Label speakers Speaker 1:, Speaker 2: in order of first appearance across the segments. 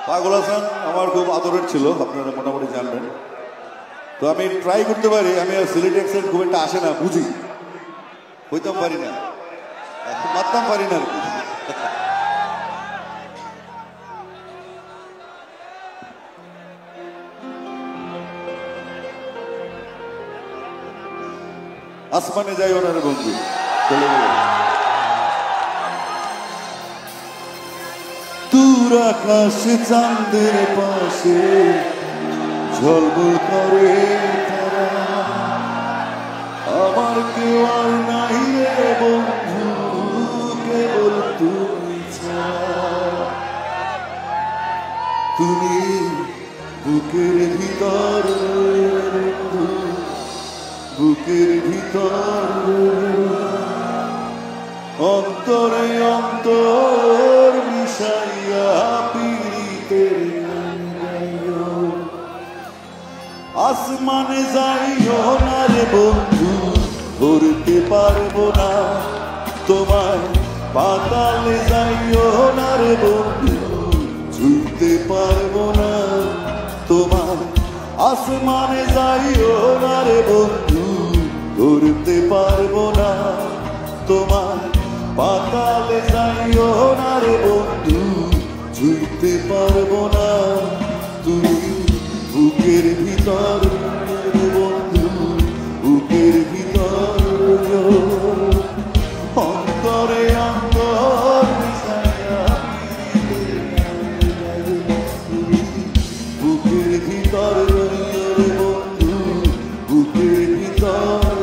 Speaker 1: পাগল হাসান আমার খুব আদরের ছিল, আপনারা মোটামুটি জানবেন। তো আমি ট্রাই করতে পারি, আমি সিলেটি অ্যাকসেন্ট খুব একটা আসে না, বুঝি, হইতাম পারি না, মারতাম পারি না আর কি। আসমানে যাই ওনার বন্ধু চলে গেল। দূর আকাশে চাঁদের পাশে ঝলমল করে তারা, আমার কেউ আর নাই রে বন্ধু, কেবল তুমি ছাড়া। তুমি বুকের ভিতর বন্ধু, বুকের ভিতর অন্তরে অন্তর মিশাইয়া পীড়িতের গান গাইও। আসমানে যাইও না রে বন্ধু, ধরতে পারবো না তোমায়। পাতালে যাইও না রে বন্ধু, ছুঁতে পারবো না তোমায়। আসমানে যাইও না রে বন্ধু, ধরতে পারবো না তোমায়। পাতালে যাইও না রে বন্ধু, ছুঁতে পারবো না। তুমি বুকের ভিতর বন্ধু, বুকের ভিতর অন্তরে অন্তর মিশাইয়া বুকের ভিতর বন্ধু, বুকের ভিতর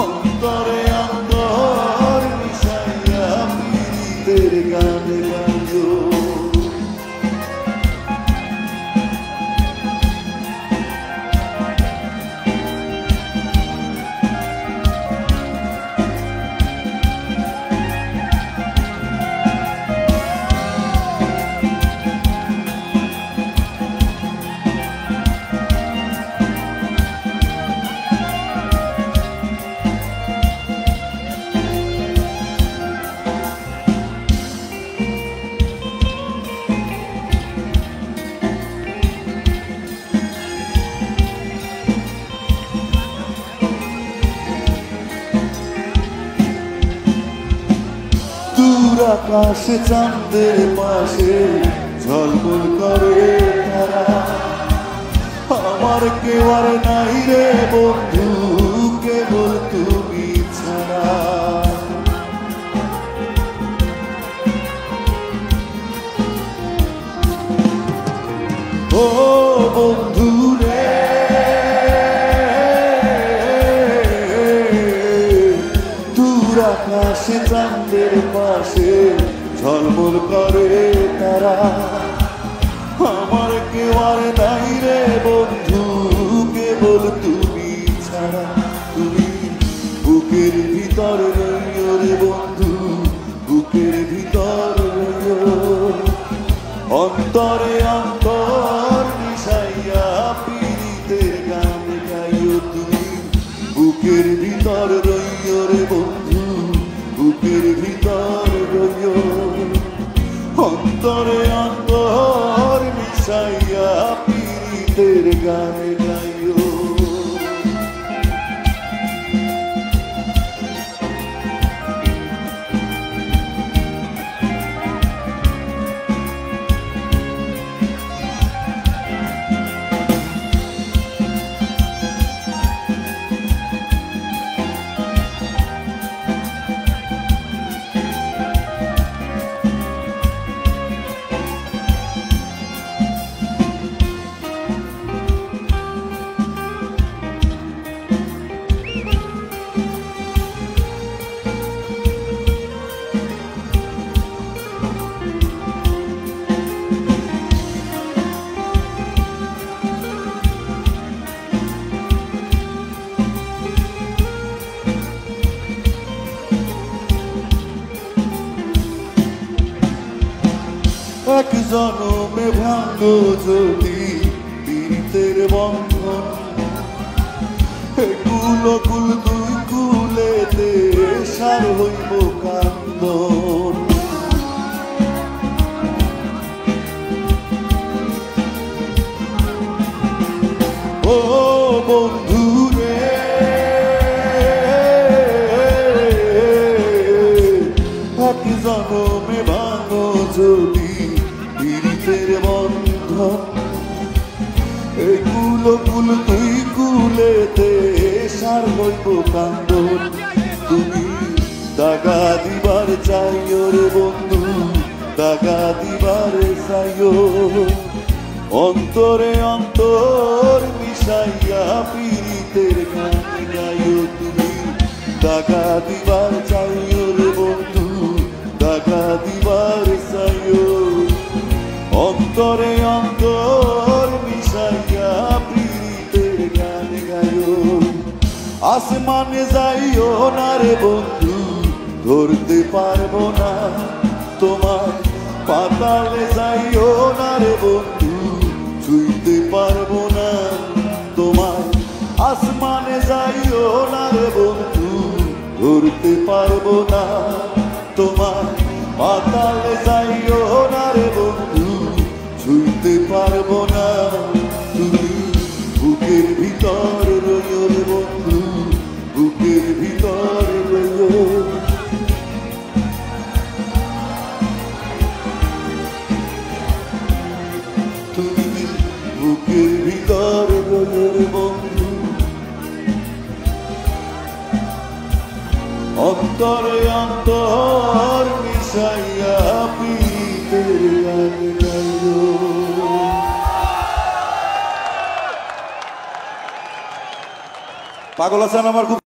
Speaker 1: অন্তরে অন্তর মিশাইয়া পীড়িতের গান গাইও। আকাশে চাঁদের পাশে ঝলমল করে তারা, আমার কেউ আর নাই রে বন্ধু, কেবল তুমি ছাড়া। ও বন্ধু রে দূর আকাশে চাঁদের পাশে ঝলমল করে তারা, আমার কেউ আর নাই রে বন্ধু, কেবল তুমি ছাড়া। তুমি বুকের ভিতর রইও রে বন্ধু, বুকের ভিতর রইও অন্তরে অন্তর মিশাইয়া পীড়িতের গান গাইও। তুমি বুকের ভিতর রইও রে বন্ধু, বুকের ভিতর রইও অন্তরে অন্তর মিশাইয়া পীড়িতের গান গাইও। এক জনমে ভাঙ্গ যদি পীড়িতের বন্ধন, কুল কুল দুই কুলেতে সার হইব কান্দন। ও বন্ধু রে এক জনমে ভাঙো যদি পীড়িতের বন্ধন এই কুলো কুল তুই কুলেতে সার হইব কান্দন তুমি দাগা দিবার চাইও রে বন্ধু দাগা দিবার চাইও অন্তরে অন্তর মিশাইয়া পীড়িতের গান গাইও তুমি দাগা দিবার চাইও রে বন্ধু দাগা দিবার চাইও অন্তরে অন্তর মিশাইয়া পীড়িতের গান গাইও আসমানে যাইও না রে বন্ধু ধরতে পারবো না তোমার পাতালে যাইও না রে বন্ধু ছুঁইতে পারবো না তোমার আসমানে যাইও না রে বন্ধু ধরতে পারবো না তোমার পাতালে যাইও না রে বন্ধু ছুঁইতে পারবো না তুমি বুকের ভিতর রইও রে বন্ধু বুকের ভিতর রইও তুমি বুকের ভিতর রইও রে বন্ধু অন্তরে অন্তর মিশাইয়া পীড়িতের গান গাইও পাগল আছেন আমার খুব